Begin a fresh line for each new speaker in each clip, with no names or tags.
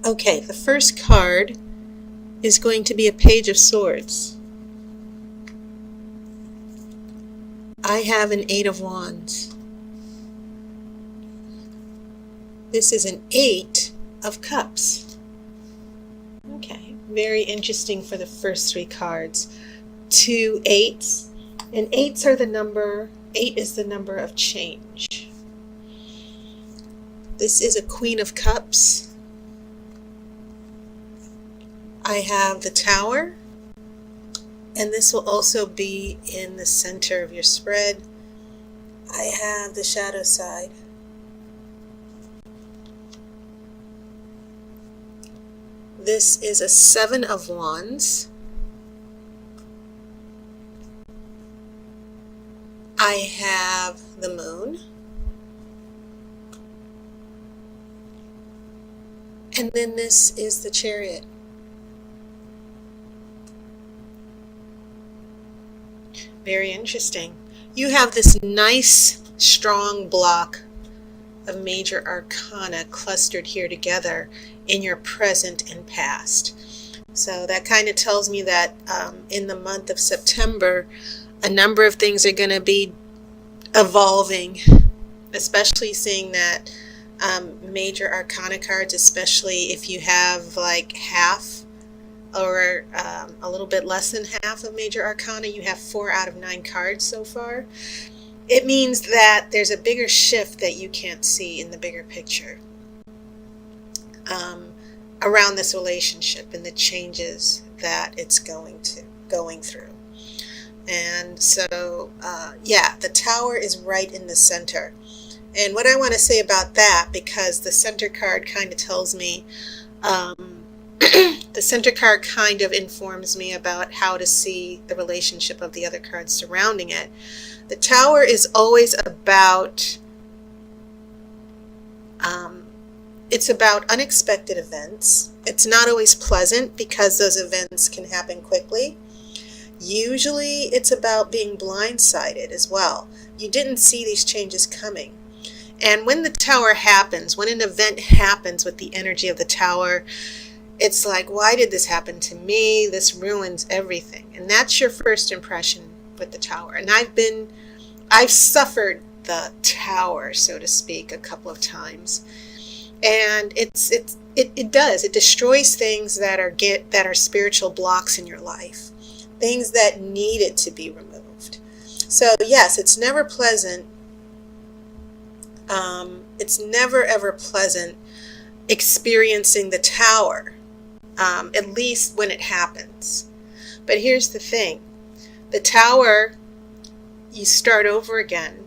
Okay, the first card is going to be a Page of Swords. I have an Eight of Wands. This is an Eight of Cups. Okay, very interesting for the first three cards. 2 8s, and 8s are the number, 8 is the number of change. This is a Queen of Cups. I have the Tower, and this will also be in the center of your spread. I have the shadow side. This is a Seven of Wands. I have the Moon. And then this is the Chariot. Very interesting. You have this nice, strong block of major arcana clustered here together in your present and past. So that kind of tells me that in the month of September, a number of things are going to be evolving, especially seeing that major arcana cards, especially if you have like half or a little bit less than half of major arcana. You have 4 out of 9 cards so far. It means that there's a bigger shift that you can't see in the bigger picture around this relationship and the changes that it's going through. And so yeah, the Tower is right in the center. And what I want to say about that, because the center card kind of tells me the center card kind of informs me about how to see the relationship of the other cards surrounding it. The Tower is always about, it's about unexpected events. It's not always pleasant because those events can happen quickly. Usually it's about being blindsided as well. You didn't see these changes coming. And when the Tower happens, when an event happens with the energy of the Tower, it's like, why did this happen to me? This ruins everything. And that's your first impression with the Tower. And I've suffered the Tower, so to speak, a couple of times. And it destroys things that are spiritual blocks in your life, things that needed to be removed. So yes, it's never pleasant. It's never ever pleasant experiencing the Tower, at least when it happens. But here's the thing. The Tower, you start over again,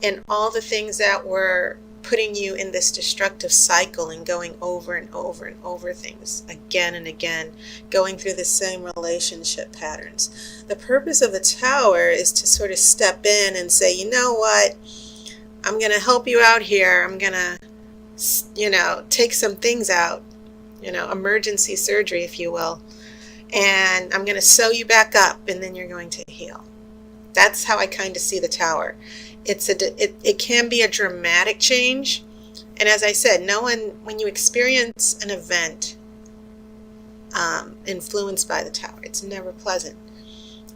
and all the things that were putting you in this destructive cycle and going over and over and over things again and again, going through the same relationship patterns. The purpose of the Tower is to sort of step in and say, you know what, I'm going to help you out here. I'm going to, take some things out, emergency surgery, if you will, and I'm going to sew you back up, and then you're going to heal. That's how I kind of see the Tower. It can be a dramatic change, and as I said, when you experience an event influenced by the Tower, it's never pleasant,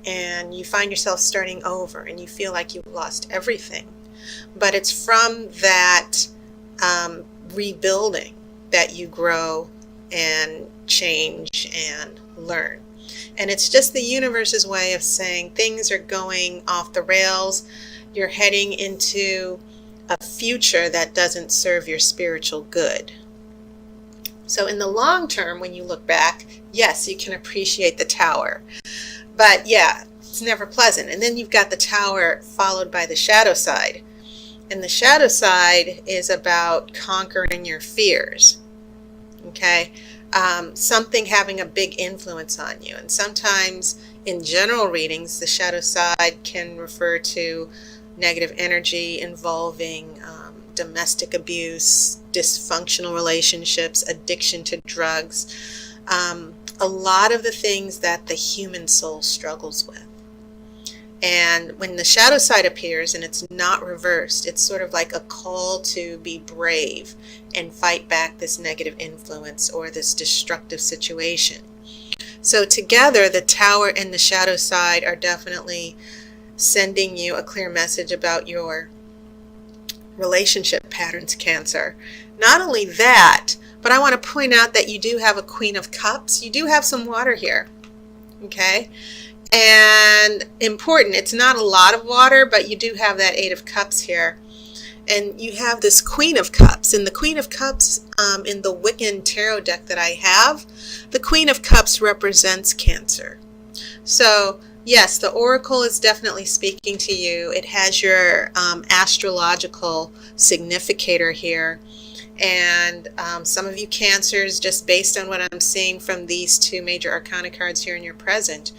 and you find yourself starting over, and you feel like you've lost everything. But it's from that rebuilding that you grow and change and learn. And it's just the universe's way of saying things are going off the rails. You're heading into a future that doesn't serve your spiritual good. So in the long term, when you look back, yes, you can appreciate the Tower. But yeah, it's never pleasant. And then you've got the Tower followed by the shadow side. And the shadow side is about conquering your fears. Okay? Something having a big influence on you. And sometimes in general readings, the shadow side can refer to negative energy involving domestic abuse, dysfunctional relationships, addiction to drugs, a lot of the things that the human soul struggles with. And when the shadow side appears and it's not reversed, it's sort of like a call to be brave and fight back this negative influence or this destructive situation. So together, the Tower and the shadow side are definitely sending you a clear message about your relationship patterns, Cancer. Not only that, but I want to point out that you do have a Queen of Cups. You do have some water here, okay? And important, it's not a lot of water, but you do have that Eight of Cups here. And you have this Queen of Cups. And the Queen of Cups in the Wiccan tarot deck that I have, the Queen of Cups represents Cancer. So yes, the Oracle is definitely speaking to you. It has your astrological significator here. And some of you Cancers, just based on what I'm seeing from these two major arcana cards here in your present,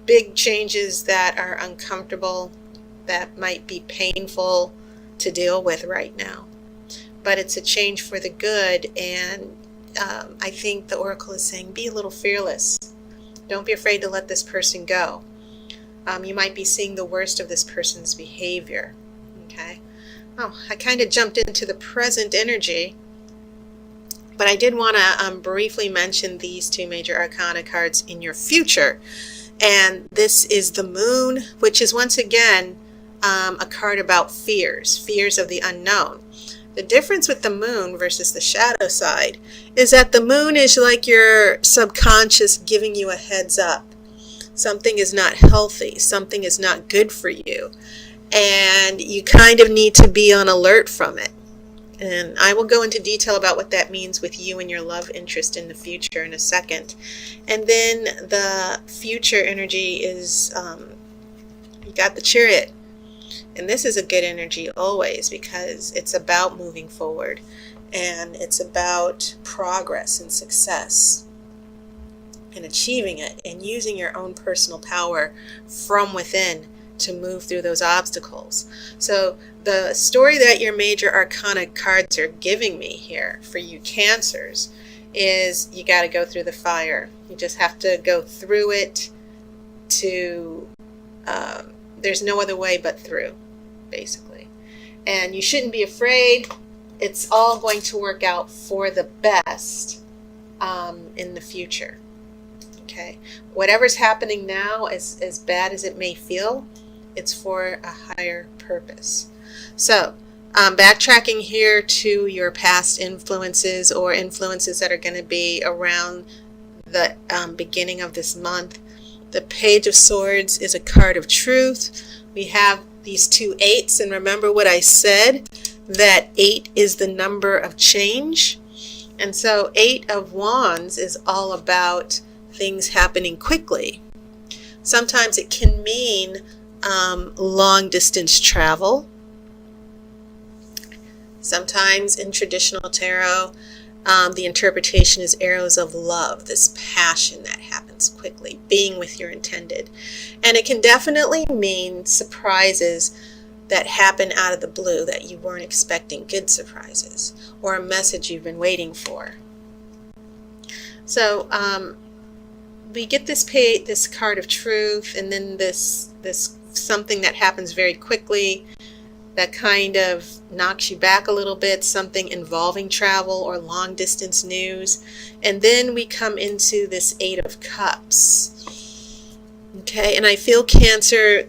big changes that are uncomfortable, that might be painful to deal with right now. But it's a change for the good, and I think the Oracle is saying be a little fearless. Don't be afraid to let this person go. You might be seeing the worst of this person's behavior. Okay. Oh, I kind of jumped into the present energy, but I did want to briefly mention these two major arcana cards in your future. And this is the Moon, which is once again a card about fears of the unknown. The difference with the Moon versus the shadow side is that the Moon is like your subconscious giving you a heads up. Something is not healthy, something is not good for you, and you kind of need to be on alert from it. And I will go into detail about what that means with you and your love interest in the future in a second. And then the future energy is, you got the Chariot. And this is a good energy always, because it's about moving forward. And it's about progress and success. And achieving it. And using your own personal power from within to move through those obstacles. So the story that your major arcana cards are giving me here for you Cancers is you got to go through the fire. You just have to go through it to, there's no other way but through, basically. And you shouldn't be afraid. It's all going to work out for the best in the future. Okay, whatever's happening now, as bad as it may feel, it's for a higher purpose. So, backtracking here to your past influences or influences that are going to be around the beginning of this month. The Page of Swords is a card of truth. We have these two eights, and remember what I said, that 8 is the number of change. And so 8 of Wands is all about things happening quickly. Sometimes it can mean long distance travel. Sometimes in traditional tarot, the interpretation is arrows of love, this passion that happens quickly, being with your intended. And it can definitely mean surprises that happen out of the blue that you weren't expecting, good surprises, or a message you've been waiting for. So we get this card of truth, and then this something that happens very quickly that kind of knocks you back a little bit, something involving travel or long distance news. And then we come into this 8 of Cups. Okay, and I feel Cancer,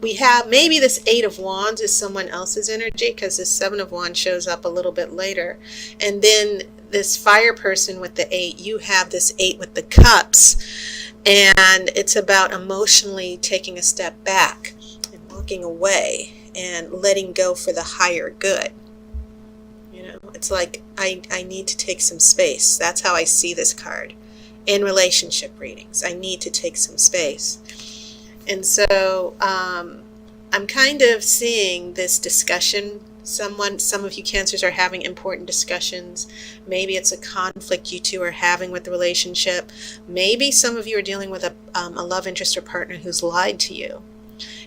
we have maybe this 8 of Wands is someone else's energy, because this 7 of Wands shows up a little bit later. And then this fire person with the 8, you have this 8 with the Cups. And it's about emotionally taking a step back and walking away and letting go for the higher good. You know, it's like I need to take some space. That's how I see this card in relationship readings. I need to take some space. And so I'm kind of seeing this discussion. Some of you Cancers are having important discussions. Maybe it's a conflict you two are having with the relationship. Maybe some of you are dealing with a love interest or partner who's lied to you.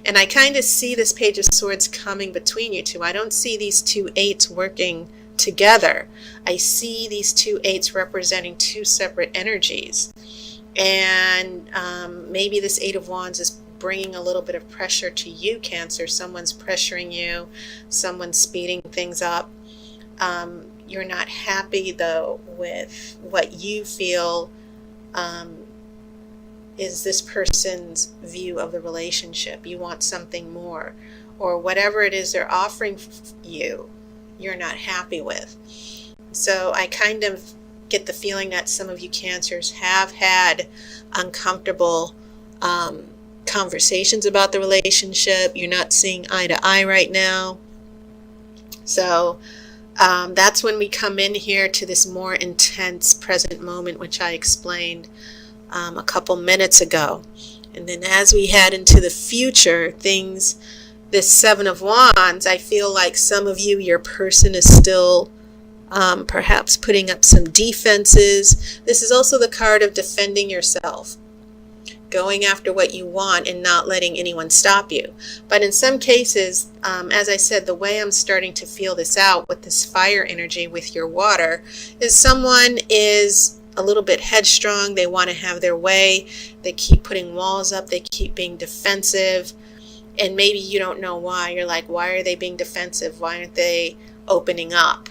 And I kind of see this Page of Swords coming between you two. I don't see these two 8s working together. I see these two 8s representing two separate energies. And maybe this Eight of Wands is bringing a little bit of pressure to you, Cancer. Someone's pressuring you, someone's speeding things up. You're not happy, though, with what you feel is this person's view of the relationship. You want something more, or whatever it is they're offering you, you're not happy with. So I kind of get the feeling that some of you Cancers have had uncomfortable conversations about the relationship. You're not seeing eye to eye right now. So that's when we come in here to this more intense present moment, which I explained a couple minutes ago. And then as we head into the future, things, this Seven of Wands, I feel like some of you, your person is still perhaps putting up some defenses. This is also the card of defending yourself, going after what you want and not letting anyone stop you. But in some cases, as I said, the way I'm starting to feel this out with this fire energy with your water is someone is a little bit headstrong. They want to have their way. They keep putting walls up. They keep being defensive. And maybe you don't know why. You're like, why are they being defensive? Why aren't they opening up?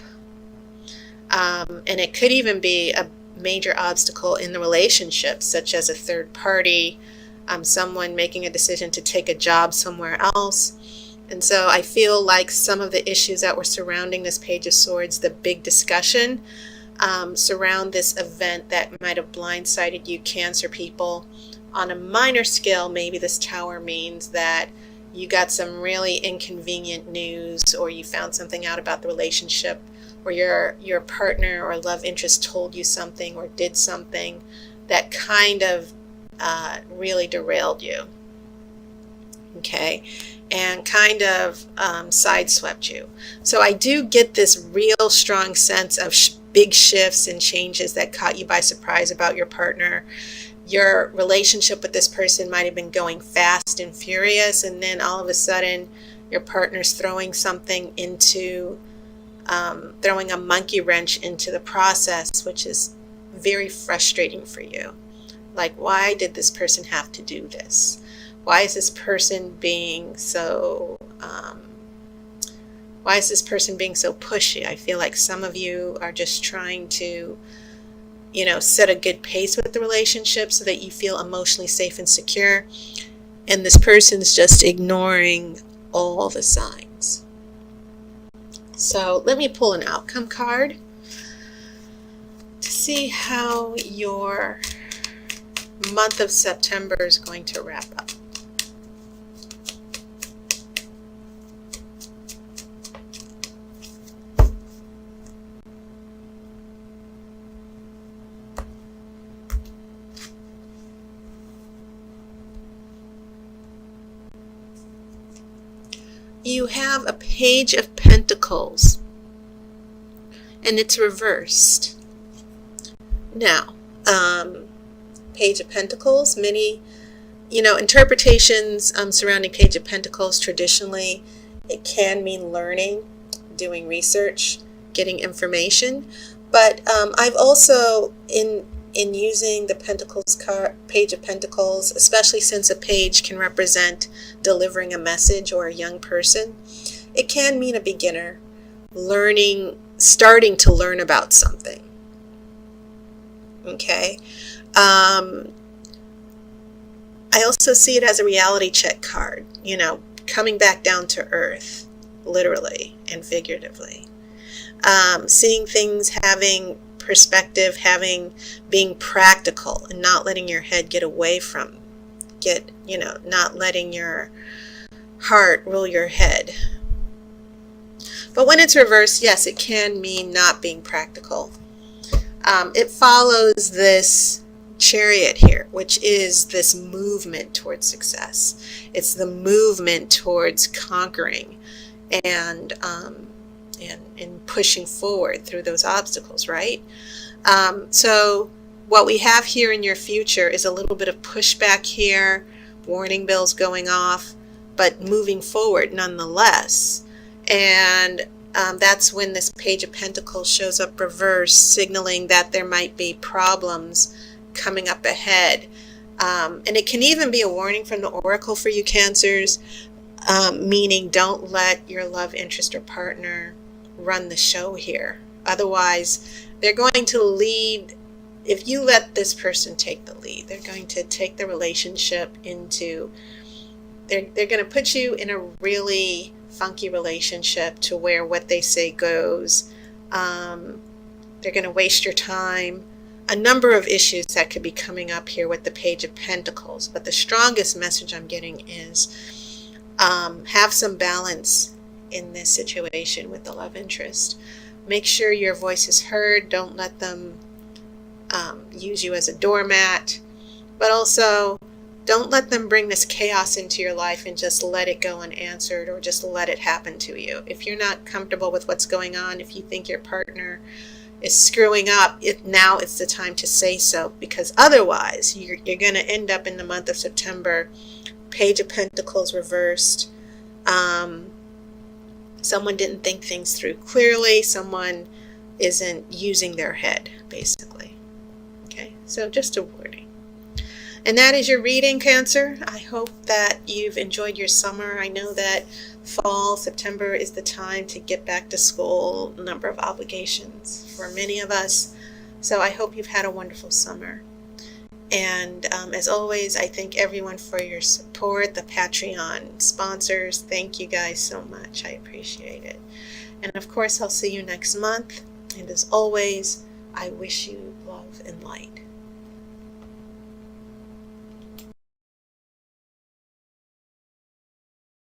And it could even be a major obstacle in the relationship, such as a third party, someone making a decision to take a job somewhere else. And so I feel like some of the issues that were surrounding this Page of Swords, the big discussion, surround this event that might have blindsided you Cancer people. On a minor scale, maybe this Tower means that you got some really inconvenient news, or you found something out about the relationship, or your partner or love interest told you something or did something that kind of really derailed you, okay, and kind of sideswept you. So I do get this real strong sense of big shifts and changes that caught you by surprise about your partner. Your relationship with this person might have been going fast and furious, and then all of a sudden your partner's throwing something into throwing a monkey wrench into the process, which is very frustrating for you. Like, why did this person have to do this? Why is this person being so pushy? I feel like some of you are just trying to, set a good pace with the relationship so that you feel emotionally safe and secure, and this person's just ignoring all the signs. So let me pull an outcome card to see how your month of September is going to wrap up. You have a Page of Pentacles, and it's reversed. Now, Page of Pentacles, many, interpretations surrounding Page of Pentacles, traditionally, it can mean learning, doing research, getting information. But I've also, in using the Pentacles card, Page of Pentacles, especially since a page can represent delivering a message or a young person, it can mean a beginner starting to learn about something. Okay. I also see it as a reality check card, coming back down to earth, literally and figuratively. Seeing things, having perspective, being practical and not letting your head get away from, not letting your heart rule your head. But when it's reversed, yes, it can mean not being practical. It follows this Chariot here, which is this movement towards success. It's the movement towards conquering and pushing forward through those obstacles, right? So what we have here in your future is a little bit of pushback here, warning bells going off, but moving forward nonetheless. And that's when this Page of Pentacles shows up reversed, signaling that there might be problems coming up ahead. And it can even be a warning from the oracle for you Cancers, meaning don't let your love interest or partner run the show here. Otherwise, they're going to lead. If you let this person take the lead, they're going to take the relationship into, they're going to put you in a really funky relationship to where what they say goes. They're going to waste your time. A number of issues that could be coming up here with the Page of Pentacles. But the strongest message I'm getting is have some balance in this situation with the love interest. Make sure your voice is heard. Don't let them use you as a doormat. But also, don't let them bring this chaos into your life and just let it go unanswered or just let it happen to you. If you're not comfortable with what's going on, if you think your partner is screwing up, now it's the time to say so, because otherwise you're going to end up in the month of September, Page of Pentacles reversed. Someone didn't think things through clearly. Someone isn't using their head, basically. Okay, so just a warning. And that is your reading, Cancer. I hope that you've enjoyed your summer. I know that fall, September is the time to get back to school, a number of obligations for many of us. So I hope you've had a wonderful summer. And as always, I thank everyone for your support, the Patreon sponsors. Thank you guys so much. I appreciate it. And of course, I'll see you next month. And as always, I wish you love and light.